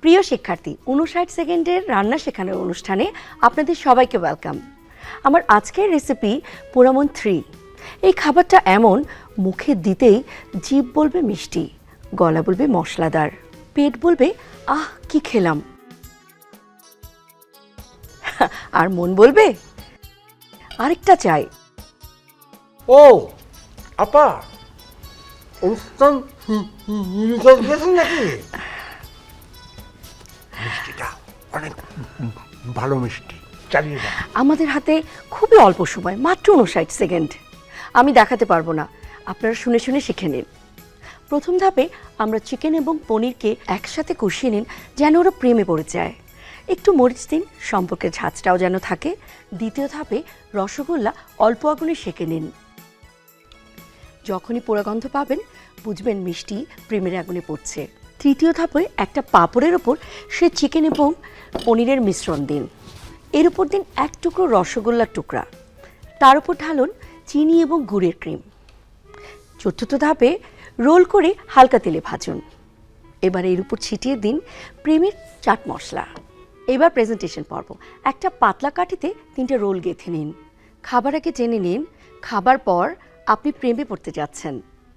প্রিয় শিক্ষার্থী, 59 সেকেন্ডের রান্না শেখানোর অনুষ্ঠানে আপনাদের সবাইকে ওয়েলকাম। আমার আজকের রেসিপি পোড়ামন 3। এই খাবারটা এমন, মুখে দিতেই জিভ বলবে মিষ্টি, গলা বলবে মশলাদার, পেট বলবে আহ কি খেলাম, আর মন বলবে আরেকটা চাই। ও আপা, অনুষ্ঠান গেছেন নাকি? মিষ্টিটা অনেক ভালো মিষ্টি, চালিয়ে যান। আমাদের হাতে খুবই অল্প সময়, মাত্র 59 সেকেন্ড। আমি দেখাতে পারবো না, আপনারা শুনে শুনে শিখে নিন। প্রথম ধাপে আমরা চিকেন এবং পনিরকে একসাথে কষিয়ে নিন, যেন ওরা প্রেমে পড়ে যায়। একটু মরিচ দিন, সম্পর্কের ঝাঁজটাও যেন থাকে। দ্বিতীয় ধাপে রসগোল্লা অল্প আগুনে সেঁকে নিন। যখনই পোড়া গন্ধ পাবেন, বুঝবেন মিষ্টি প্রেমের আগুনে পড়ছে। তৃতীয় ধাপে একটা পাঁপড়ের ওপর সে চিকেন এবং পনিরের মিশ্রণ দিন। এর উপর দিন এক টুকরো রসগোল্লার টুকরা, তার উপর ঢালুন চিনি এবং গুড়ের ক্রিম। চতুর্থ ধাপে রোল করে হালকা তেলে ভাজুন। এবার এর উপর ছিটিয়ে দিন প্রেমের চাট মশলা। এবার প্রেজেন্টেশন পর্ব। একটা পাতলা কাঠিতে 3টে রোল গেঁথে নিন। খাবার আগে জেনে নিন, খাবার পর আপনি প্রেমে পড়তে যাচ্ছেন।